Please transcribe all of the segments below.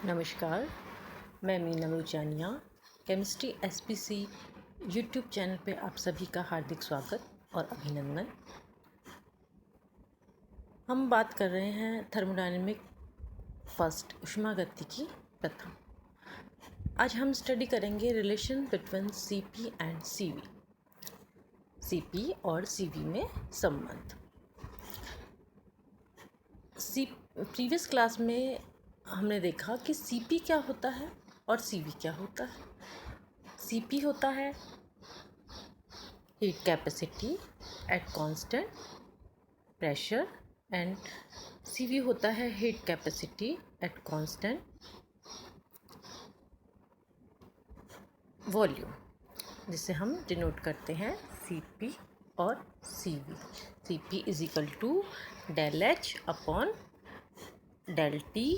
नमस्कार, मैं Meena Mulchania. Chemistry SPC YouTube channel पे आप सभी का हार्दिक स्वागत और अभिनंदन। हम बात कर रहे हैं थर्मोडायनेमिक फर्स्ट ऊष्मागतिकी प्रथम। आज हम स्टडी करेंगे relation between CP and CV, CP और सीवी में संबंध। प्रीवियस क्लास में हमने देखा कि सीपी क्या होता है और सीवी क्या होता है। सीपी होता है heat capacity at constant pressure and CV होता है heat capacity at constant volume, जिसे हम डिनोट करते हैं सीपी और CV. CP is equal to del H upon del T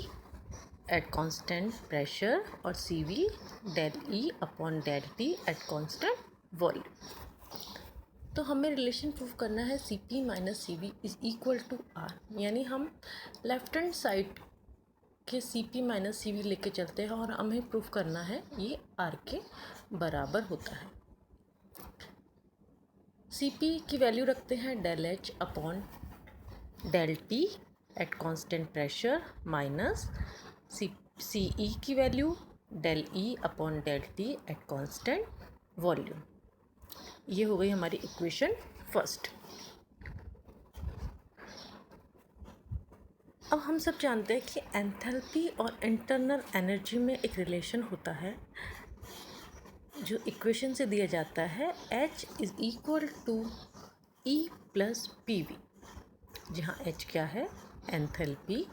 at constant pressure और CV del E upon del T at constant volume. तो हमें रिलेशन प्रूव करना है CP minus CV is equal to R, यानी हम left hand side के CP minus CV लेके चलते हैं और हमें प्रूव करना है ये आर के बराबर होता है। सीपी की वैल्यू रखते हैं del H upon del T at constant pressure minus CE की value del E upon del T at constant volume. ये हो गई हमारी इक्वेशन फर्स्ट। अब हम सब जानते हैं कि एंथैल्पी और इंटरनल एनर्जी में एक रिलेशन होता है जो इक्वेशन से दिया जाता है H is equal to E plus P V, जहाँ H क्या है एंथैल्पी,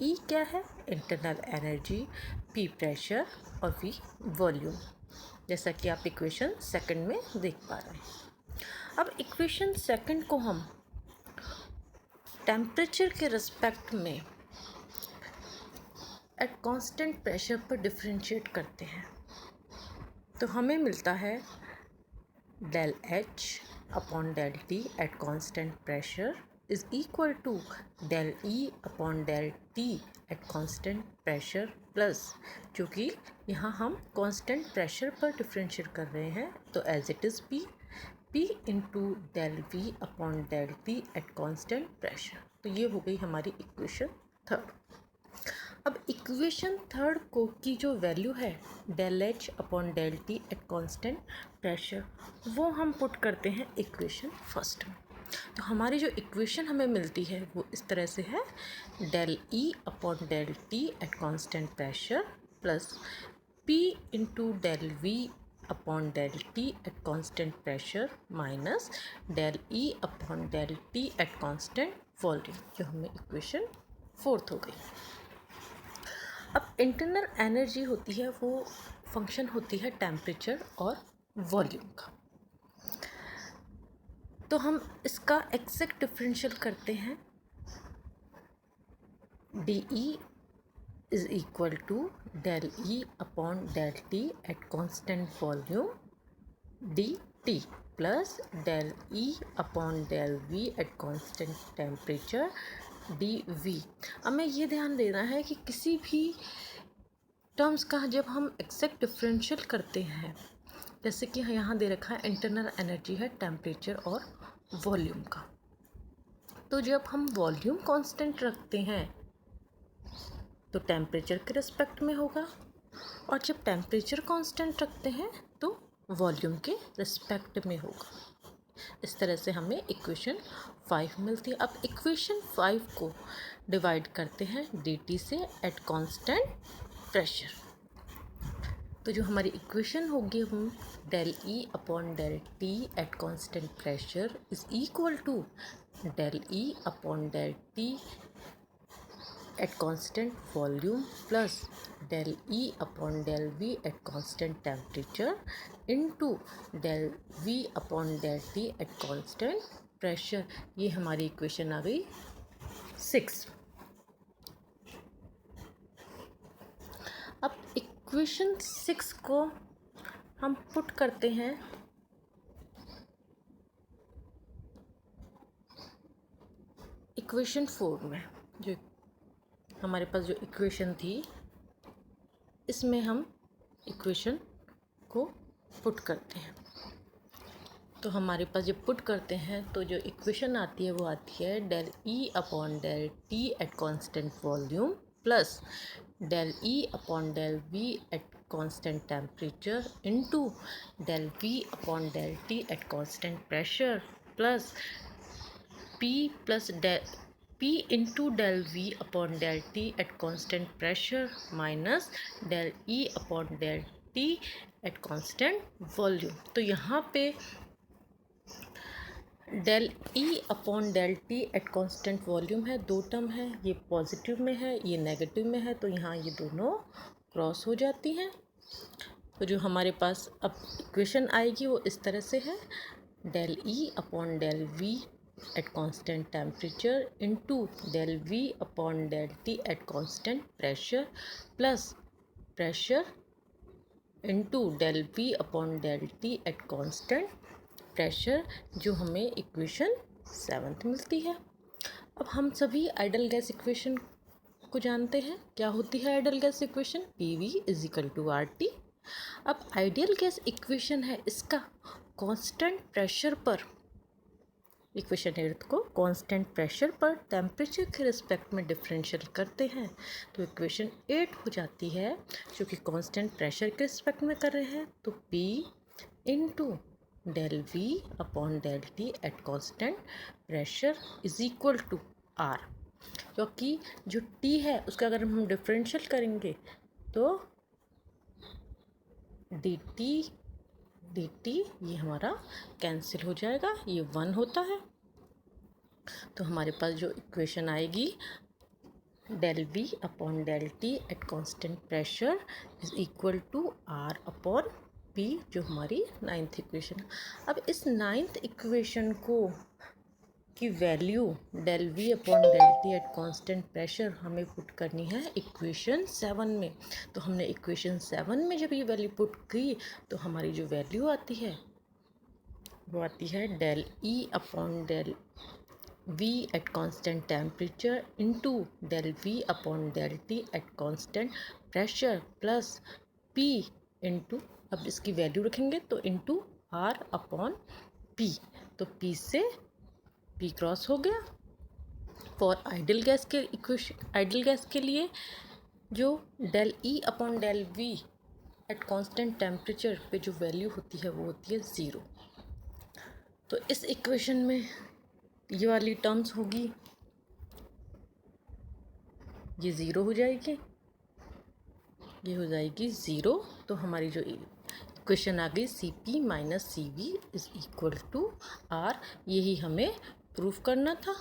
E क्या है इंटरनल एनर्जी, P प्रेशर और V वॉल्यूम, जैसा कि आप इक्वेशन सेकंड में देख पा रहे हैं। अब इक्वेशन सेकंड को हम टेम्परेचर के रिस्पेक्ट में एट कांस्टेंट प्रेशर पर डिफरेंशिएट करते हैं, तो हमें मिलता है del H upon del T at constant pressure is equal to del E upon del T at constant pressure plus, क्योंकि यहाँ हम कांस्टेंट प्रेशर पर डिफरेंशिएट कर रहे हैं तो as it is P into del V upon del T at constant pressure. तो ये हो गई हमारी इक्वेशन थर्ड। अब इक्वेशन थर्ड को की जो वैल्यू है del H upon del T at constant pressure, वो हम पुट करते हैं इक्वेशन फर्स्ट में। तो हमारी जो इक्वेशन हमें मिलती है वो इस तरह से है del E upon del T at constant pressure plus P into del V upon del T at constant pressure minus del E upon del T at constant volume, जो हमें इक्वेशन फोर्थ हो गई। अब इंटरनल एनर्जी होती है वो function होती है टेम्परेचर और वॉल्यूम का, तो हम इसका एग्जैक्ट डिफरेंशियल करते हैं। D E is equal to del E upon del T at constant volume D T plus del E upon del V at constant temperature D V. हमें ये ध्यान देना है कि किसी भी टर्म्स का जब हम एग्जैक्ट डिफरेंशियल करते हैं, जैसे कि यहाँ दे रखा है इंटरनल एनर्जी है टेम्परेचर और वॉल्यूम का, तो जब हम वॉल्यूम कांस्टेंट रखते हैं तो टेम्परेचर के रिस्पेक्ट में होगा, और जब टेम्परेचर कांस्टेंट रखते हैं तो वॉल्यूम के रिस्पेक्ट में होगा। इस तरह से हमें इक्वेशन 5 मिलती है। अब इक्वेशन 5 को डिवाइड करते हैं dt से एट कांस्टेंट प्रेशर, तो जो हमारी इक्वेशन होगी हम del E upon del T at constant pressure is equal to del E upon del T at constant volume plus del E upon del V at constant temperature into del V upon del T at constant pressure. ये हमारी equation आ गई 6। अब equation 6 को हम put करते हैं equation 4 में। जो हमारे पास जो इक्वेशन थी इसमें हम इक्वेशन को पुट करते हैं। तो हमारे पास जब पुट करते हैं तो जो इक्वेशन आती है वो आती है del E upon del T at constant volume plus del E upon del V at constant temperature into del V upon del T at constant pressure plus P into del V upon del T at constant pressure minus del E upon del T at constant volume. तो यहाँ पे del E upon del T at constant volume है, दो term है, ये positive में है, ये नेगेटिव में है, तो यहाँ ये दोनों क्रॉस हो जाती हैं। तो जो हमारे पास अब इक्वेशन आएगी वो इस तरह से है del E upon del V at constant temperature into del V upon del T at constant pressure plus pressure into del V upon del T at constant pressure, जो हमें इक्वेशन 7 मिलती है। अब हम सभी आइडल गैस इक्वेशन को जानते हैं। क्या होती है ideal gas equation? PV is equal to RT। अब आइडियल गैस इक्वेशन है, इसका कांस्टेंट प्रेशर पर, इक्वेशन 8 को कांस्टेंट प्रेशर पर टेम्परेचर के रिस्पेक्ट में डिफरेंशियल करते हैं तो इक्वेशन 8 हो जाती है, जो कि कांस्टेंट प्रेशर के रिस्पेक्ट में कर रहे हैं तो P into del V upon del T at constant pressure is equal to R, क्योंकि जो T है उसका अगर हम डिफरेंशियल करेंगे तो dt ये हमारा कैंसिल हो जाएगा, ये 1 होता है। तो हमारे पास जो इक्वेशन आएगी del V upon del T at constant pressure is equal to R upon P, जो हमारी 9th इक्वेशन। अब इस 9th इक्वेशन को की value del V upon del T at constant pressure हमें पुट करनी है इक्वेशन 7 में। तो हमने इक्वेशन 7 में जब ये वैल्यू पुट की तो हमारी जो वैल्यू आती है वो आती है del E upon del V at constant temperature into del V upon del T at constant pressure plus P into, अब इसकी वैल्यू रखेंगे तो इंटू R अपॉन P, तो P से P क्रॉस हो गया। फॉर आइडियल गैस के equation, ideal gas के लिए जो del E upon del V at constant temperature पे जो वैल्यू होती है वो होती है 0। तो इस इक्वेशन में ये वाली टर्म्स होगी, ये 0 हो जाएगी, ये हो जाएगी 0। तो हमारी जो इक्वेशन आ गई CP minus CV is equal to R। यही हमें प्रूफ करना था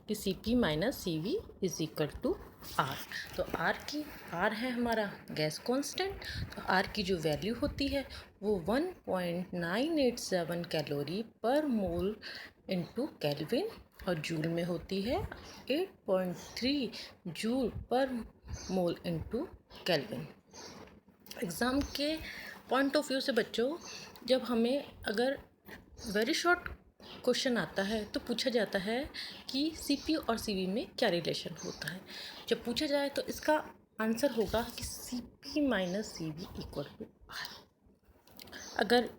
कि CP minus CV is equal to R। तो R है हमारा गैस कांस्टेंट, तो R की जो वैल्यू होती है वो 1.987 कैलोरी पर मोल इंटू केल्विन, और जूल में होती है 8.3 जूल पर मोल इंटू केल्विन। एग्ज़ाम के पॉइंट ऑफ व्यू से बच्चों, जब हमें अगर वेरी शॉर्ट क्वेश्चन आता है तो पूछा जाता है कि CP और CV में क्या रिलेशन होता है। जब पूछा जाए तो इसका आंसर होगा कि CP minus CV equal to R। अगर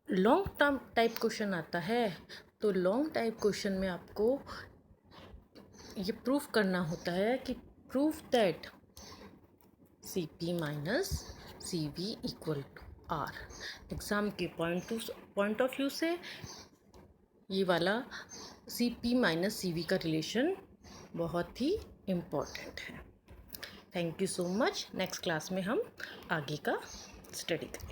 लॉन्ग टर्म टाइप क्वेश्चन आता है तो लॉन्ग टाइप क्वेश्चन में आपको ये प्रूफ करना होता है कि proof that CP minus CV equal to R। Exam के पॉइंट ऑफ व्यू से ये वाला CP माइनस CV का रिलेशन बहुत ही इम्पोर्टेंट है। Thank you so much. Next class में हम आगे का स्टडी करेंगे।